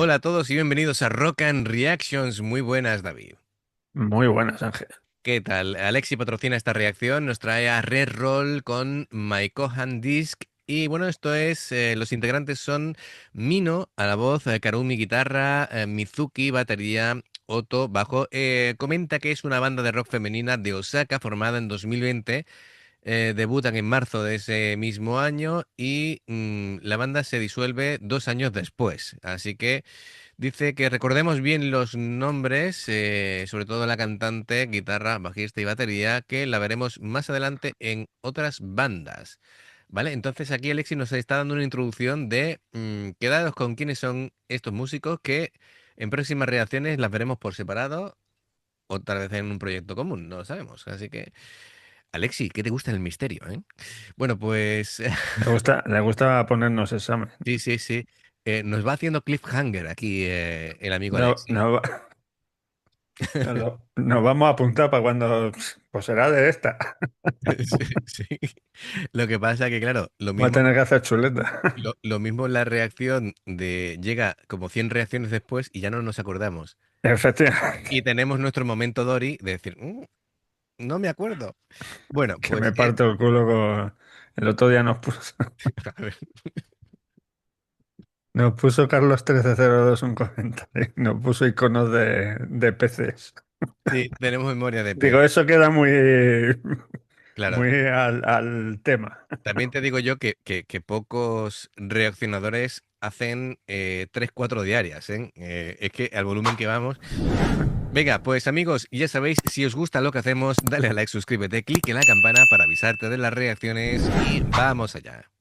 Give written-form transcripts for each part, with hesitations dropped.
Hola a todos y bienvenidos a Rock and Reactions. Muy buenas, David. Muy buenas, Ángel. ¿Qué tal? Alexi patrocina esta reacción, nos trae a Red Roll con My Kohan Disc. Y bueno, los integrantes son Mino a la voz, Karumi guitarra, Mizuki batería, Otto bajo. Comenta que es una banda de rock femenina de Osaka formada en 2020. Debutan en marzo de ese mismo año y la banda se disuelve 2 años después. Así que dice que recordemos bien los nombres, sobre todo la cantante, guitarra, bajista y batería, que la veremos más adelante en otras bandas. ¿Vale? Entonces aquí Alexis nos está dando una introducción de quedaros con quiénes son estos músicos que en próximas reacciones las veremos por separado o tal vez en un proyecto común, no lo sabemos. Así que, Alexis, ¿qué te gusta el misterio, eh? Bueno, pues Le gusta ponernos examen. sí, sí, sí. Nos va haciendo cliffhanger aquí el amigo No, Alexis. no, nos vamos a apuntar para cuando, pues será de esta. Sí, sí. Lo que pasa que, claro, Va a tener que hacer chuleta. lo mismo la reacción de llega como 100 reacciones después y ya no nos acordamos. Y Efectivamente, tenemos nuestro momento Dory de decir, no me acuerdo". Bueno, que pues, me parto el culo con... El otro día a ver, nos puso Carlos 1302 un comentario. Nos puso iconos de peces. sí, tenemos memoria de pez. Digo, eso queda muy, Claro, muy al tema. también te digo yo que pocos reaccionadores hacen 3, 4 diarias, ¿eh? Es que al volumen que vamos. Venga, pues amigos, ya sabéis, si os gusta lo que hacemos, dale a like, suscríbete, clique en la campana para avisarte de las reacciones y vamos allá.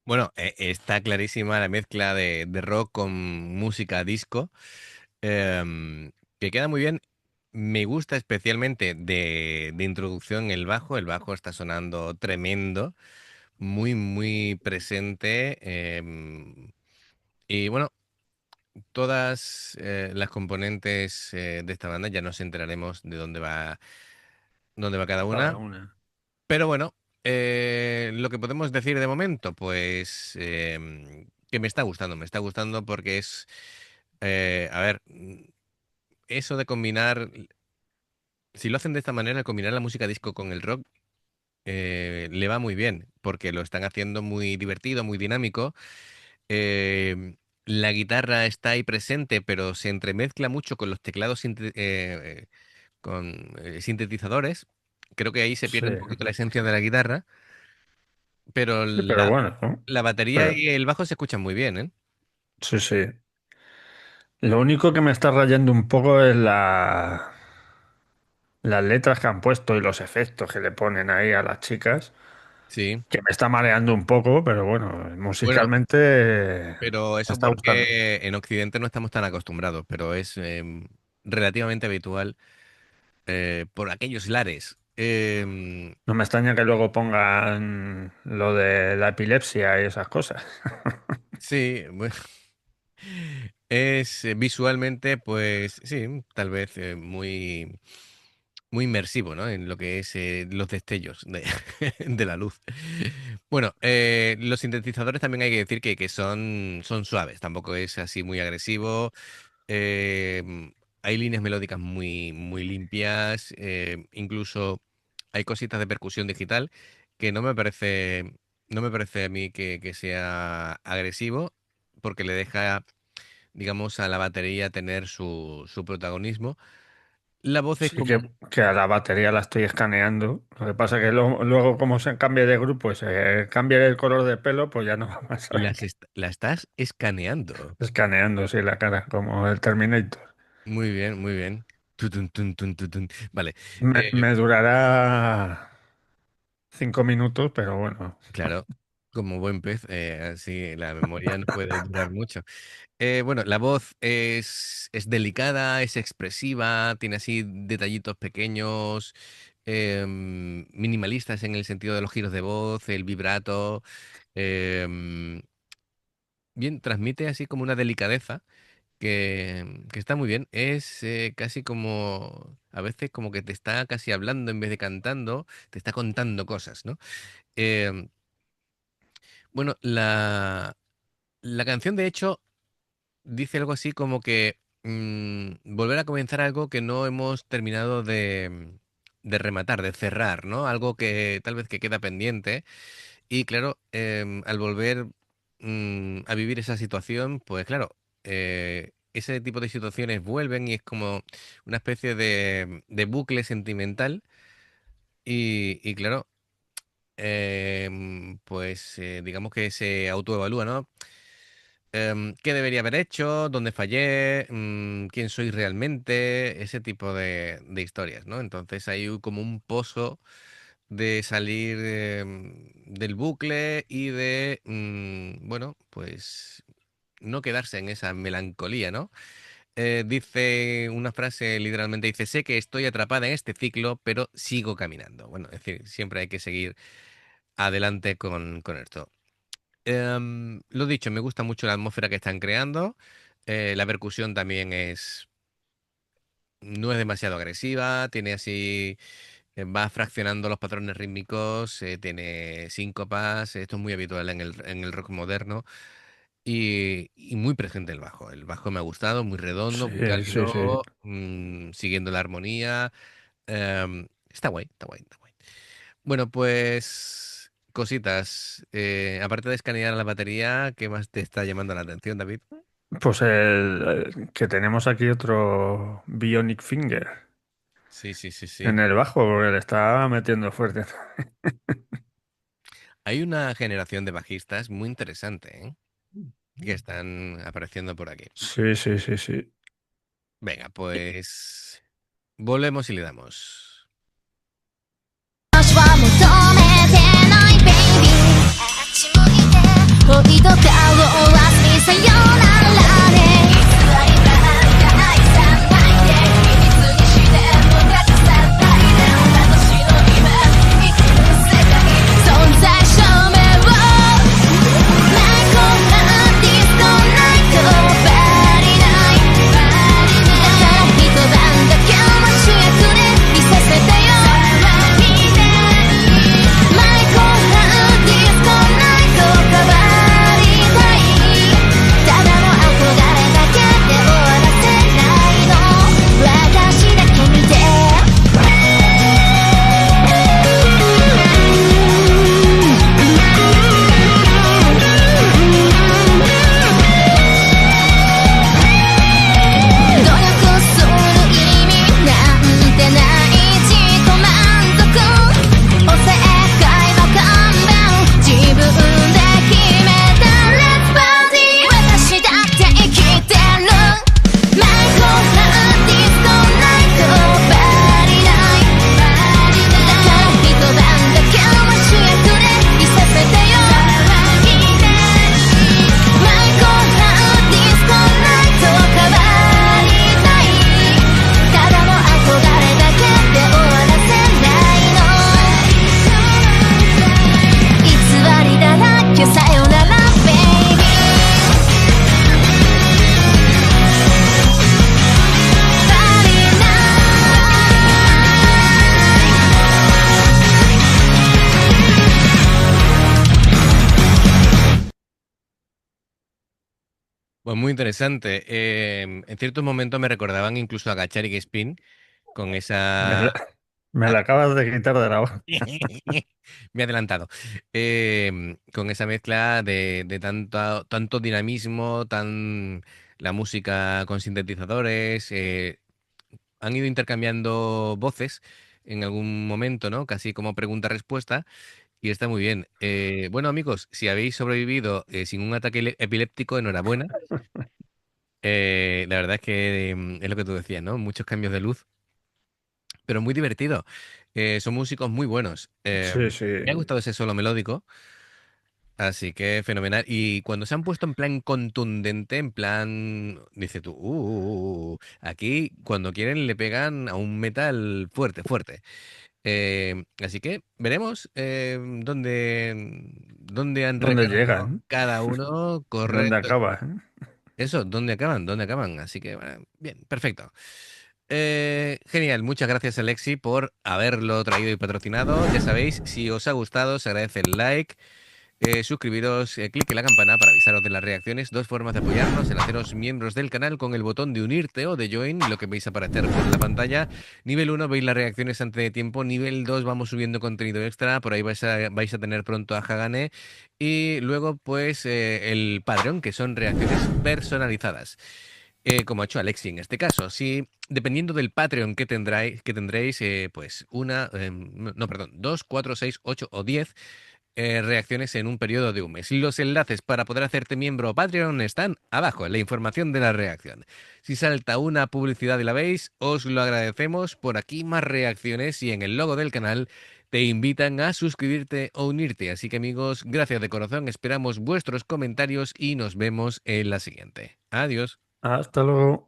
Bueno, está clarísima la mezcla de rock con música disco, que queda muy bien. Me gusta especialmente de introducción el bajo está sonando tremendo, muy, muy presente. Y bueno, todas las componentes de esta banda ya nos enteraremos de dónde va cada Cada una. una. Pero bueno, lo que podemos decir de momento, pues que me está gustando porque a ver, eso de combinar, si lo hacen de esta manera, combinar la música disco con el rock, le va muy bien, porque lo están haciendo muy divertido, muy dinámico. La guitarra está ahí presente, pero se entremezcla mucho con los teclados con sintetizadores. Creo que ahí se Sí, pierde un poquito la esencia de la guitarra, pero sí, pero bueno, ¿no? la batería Pero, y el bajo se escuchan muy bien, ¿eh? sí, sí. Lo único que me está rayando un poco es las letras que han puesto y los efectos que le ponen ahí a las chicas, Sí. que me está mareando un poco, pero bueno, Bueno, musicalmente pero me eso está gustando. porque en Occidente no estamos tan acostumbrados, pero es relativamente habitual por aquellos lares. No me extraña que luego pongan lo de la epilepsia y esas cosas. Sí, bueno, es visualmente, pues sí, tal vez muy inmersivo, ¿no? En lo que es los destellos de la luz. Bueno, los sintetizadores también hay que decir que son suaves, tampoco es así muy agresivo. Hay líneas melódicas muy limpias, incluso hay cositas de percusión digital que no me parece a mí que sea agresivo, porque le deja, digamos, a la batería tener su protagonismo. La voz es Sí, que, como, que a la batería la estoy escaneando. Lo que pasa que luego, como se cambie de grupo y se cambie el color de pelo, pues ya no vamos a ver qué. la estás escaneando. Escaneando, sí, la cara, como el Terminator. Muy bien, muy bien. Tutun, tun, tun, tutun. Vale. Me durará 5 minutos, pero bueno. Claro, como buen pez, así la memoria no puede durar mucho. Bueno, la voz es delicada, es expresiva, tiene así detallitos pequeños, minimalistas en el sentido de los giros de voz, el vibrato. em, Bien, transmite así como una delicadeza que está muy bien. Es casi como, a veces como que te está casi hablando en vez de cantando, te está contando cosas, ¿no? Em, bueno, la canción de hecho dice algo así como que volver a comenzar algo que no hemos terminado de rematar, de cerrar, ¿no? Algo que tal vez que queda pendiente. Y claro, al volver a vivir esa situación, pues claro, ese tipo de situaciones vuelven y es como una especie de bucle sentimental. Y claro, pues digamos que se autoevalúa, ¿no? ¿Qué debería haber hecho? ¿Dónde fallé? ¿Quién soy realmente? Ese tipo de historias, ¿no? Entonces hay como un pozo de salir del bucle y de, bueno, pues no quedarse en esa melancolía, ¿no? Dice una frase, literalmente dice, sé que estoy atrapada en este ciclo, pero sigo caminando. Bueno, es decir, siempre hay que seguir adelante con esto. Lo dicho, me gusta mucho la atmósfera que están creando. La percusión también no es demasiado agresiva, tiene así, va fraccionando los patrones rítmicos, tiene síncopas, esto es muy habitual en el rock moderno y muy presente el bajo. El bajo me ha gustado, muy redondo, muy Sí, sí, sí. cálido, siguiendo la armonía. Está guay, está guay, está guay. Bueno, pues cositas. Aparte de escanear la batería, ¿qué más te está llamando la atención, David? Pues que tenemos aquí otro Bionic Finger Sí, sí, sí, sí. en el bajo, porque le está metiendo fuerte. Hay una generación de bajistas muy interesante, ¿eh? Que están apareciendo por aquí. Sí, sí, sí, sí. Venga, pues volvemos y le damos. 私は求めてないベイビーあっち向いて恋と顔を忘れさよならで偽りなんか愛さないで秘密にしても隠さないで私の夢生きる世界存在証明をマイコなディスコナイトバリナイトだから一晩だけも主役で見させてよマイコなディスコナイト変わりたい Pues muy interesante. En ciertos momentos me recordaban incluso a Gacharic Spin con Me esa... la, me la acabas de quitar de la boca. Me he adelantado. Con esa mezcla de tanto dinamismo, la música con sintetizadores. Han ido intercambiando voces en algún momento, ¿no? Casi como pregunta-respuesta. Y está muy bien. Bueno, amigos, si habéis sobrevivido sin un ataque epiléptico, enhorabuena. La verdad es que es lo que tú decías, ¿no? Muchos cambios de luz, pero muy divertido. Son músicos muy buenos. Sí, sí. Me ha gustado ese solo melódico, así que fenomenal. Y cuando se han puesto en plan contundente, en plan, dice tú, aquí cuando quieren le pegan a un metal fuerte, fuerte. Así que veremos dónde han ¿Dónde recargado llegan? cada uno. ¿Y dónde Correcto. acaban? Eso, ¿dónde acaban? ¿Dónde acaban? Así que, bueno, bien, perfecto. Genial, muchas gracias Alexi por haberlo traído y patrocinado. Ya sabéis, si os ha gustado, se agradece el like, suscribiros, clic en la campana para avisaros de las reacciones. Dos formas de apoyarnos: el haceros miembros del canal con el botón de unirte o de join, lo que veis aparecer por la pantalla. Nivel uno veis las reacciones antes de tiempo. Nivel 2 vamos subiendo contenido extra. Por ahí vais a tener pronto a Hagane. Y luego, pues, el Padrón, que son reacciones personalizadas. Como ha hecho Alexi en este caso. Si, dependiendo del Patreon que tendréis, pues no, perdón, 2, 4, 6, 8 o 10 reacciones en un periodo de un mes. Los enlaces para poder hacerte miembro o Patreon están abajo en la información de la reacción. Si salta una publicidad y la veis, os lo agradecemos. Por aquí más reacciones y en el logo del canal te invitan a suscribirte o unirte. Así que amigos, gracias de corazón, esperamos vuestros comentarios y nos vemos en la siguiente. Adiós. Hasta luego.